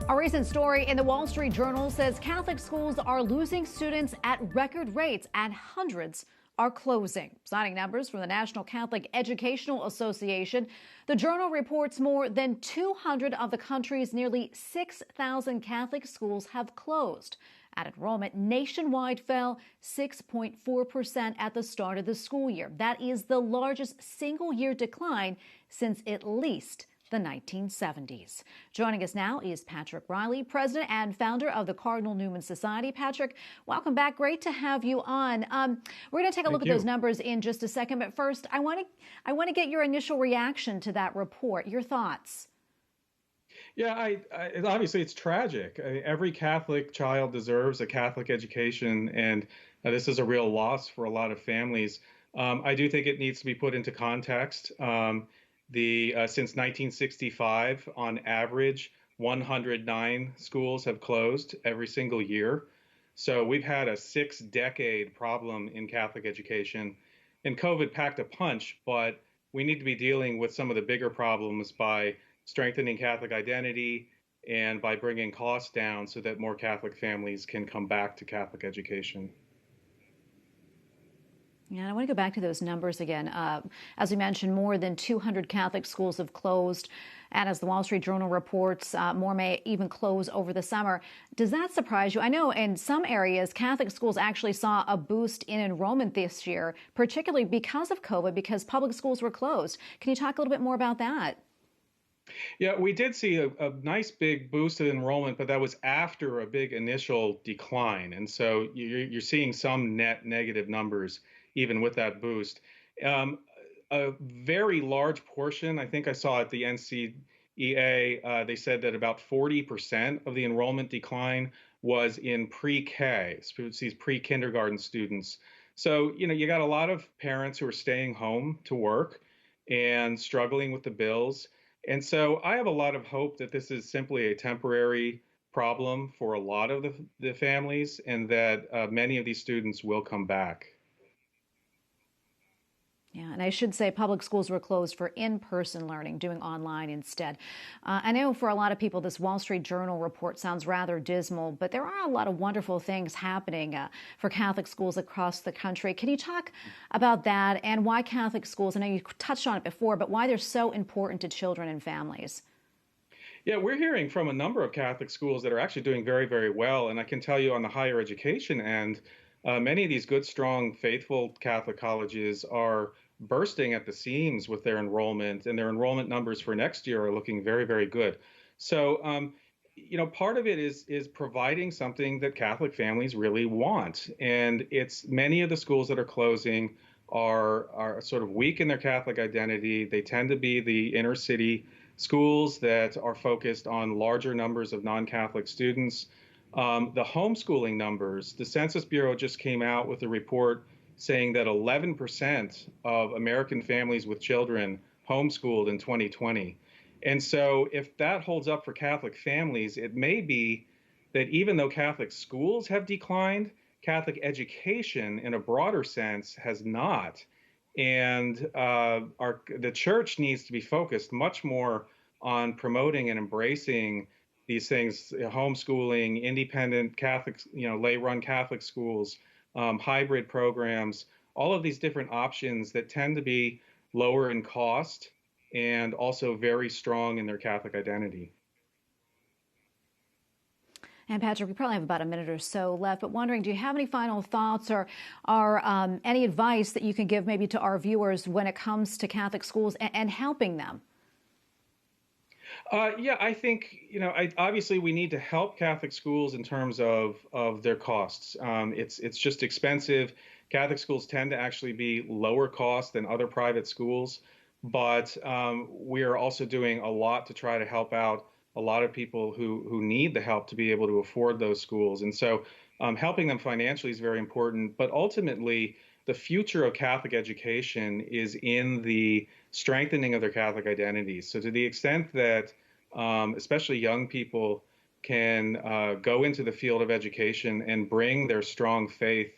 A recent story in the Wall Street Journal says Catholic schools are losing students at record rates and hundreds are closing. Citing numbers from the National Catholic Educational Association, the Journal reports more than 200 of the country's nearly 6,000 Catholic schools have closed. And enrollment nationwide fell 6.4% at the start of the school year. That is the largest single-year decline since at least the 1970s. Joining us now is Patrick Reilly, president and founder of the Cardinal Newman Society. Patrick, welcome back. Great to have you on. We're going to take a look at those numbers in just a second, but first, I want to get your initial reaction to that report. Your thoughts. Yeah, obviously it's tragic. Every Catholic child deserves a Catholic education, and this is a real loss for a lot of families. I do think it needs to be put into context. Since 1965, on average, 109 schools have closed every single year. So we've had a 6-decade problem in Catholic education, and COVID packed a punch, but we need to be dealing with some of the bigger problems by strengthening Catholic identity and by bringing costs down so that more Catholic families can come back to Catholic education. Yeah, I want to go back to those numbers again. As we mentioned, more than 200 Catholic schools have closed. And as the Wall Street Journal reports, more may even close over the summer. Does that surprise you? I know in some areas, Catholic schools actually saw a boost in enrollment this year, particularly because of COVID, because public schools were closed. Can you talk a little bit more about that? Yeah, we did see a nice big boost in enrollment, but that was after a big initial decline. And so you're seeing some net negative numbers even with that boost. A very large portion, I think I saw at the NCEA, they said that about 40% of the enrollment decline was in pre-K, these pre-kindergarten students. So, you got a lot of parents who are staying home to work and struggling with the bills. And so I have a lot of hope that this is simply a temporary problem for a lot of the families, and that many of these students will come back. Yeah, and I should say public schools were closed for in-person learning, doing online instead. I know for a lot of people, this Wall Street Journal report sounds rather dismal, but there are a lot of wonderful things happening for Catholic schools across the country. Can you talk about that and why Catholic schools, I know you touched on it before, but why they're so important to children and families? Yeah, we're hearing from a number of Catholic schools that are actually doing very, very well. And I can tell you on the higher education end, many of these good, strong, faithful Catholic colleges are bursting at the seams with their enrollment, and their enrollment numbers for next year are looking very, very good. So, part of it is providing something that Catholic families really want. And it's many of the schools that are closing are sort of weak in their Catholic identity. They tend to be the inner city schools that are focused on larger numbers of non-Catholic students. The homeschooling numbers, the Census Bureau just came out with a report saying that 11% of American families with children homeschooled in 2020. And so if that holds up for Catholic families, it may be that even though Catholic schools have declined, Catholic education in a broader sense has not. And the church needs to be focused much more on promoting and embracing these things: homeschooling, independent Catholic, lay-run Catholic schools, hybrid programs, all of these different options that tend to be lower in cost and also very strong in their Catholic identity. And Patrick, we probably have about a minute or so left, but wondering, do you have any final thoughts or any advice that you can give maybe to our viewers when it comes to Catholic schools and helping them? Yeah, I think, obviously we need to help Catholic schools in terms of their costs. It's just expensive. Catholic schools tend to actually be lower cost than other private schools, but we are also doing a lot to try to help out a lot of people who need the help to be able to afford those schools. And so helping them financially is very important, but ultimately the future of Catholic education is in the strengthening of their Catholic identities. So to the extent that especially young people can go into the field of education and bring their strong faith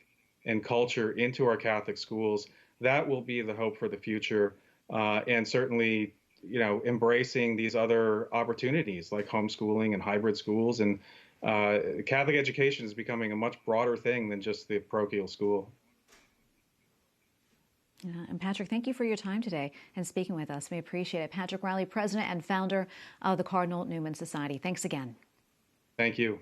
and culture into our Catholic schools, that will be the hope for the future. And certainly embracing these other opportunities like homeschooling and hybrid schools. And Catholic education is becoming a much broader thing than just the parochial school. And Patrick, thank you for your time today and speaking with us. We appreciate it. Patrick Reilly, president and founder of the Cardinal Newman Society. Thanks again. Thank you.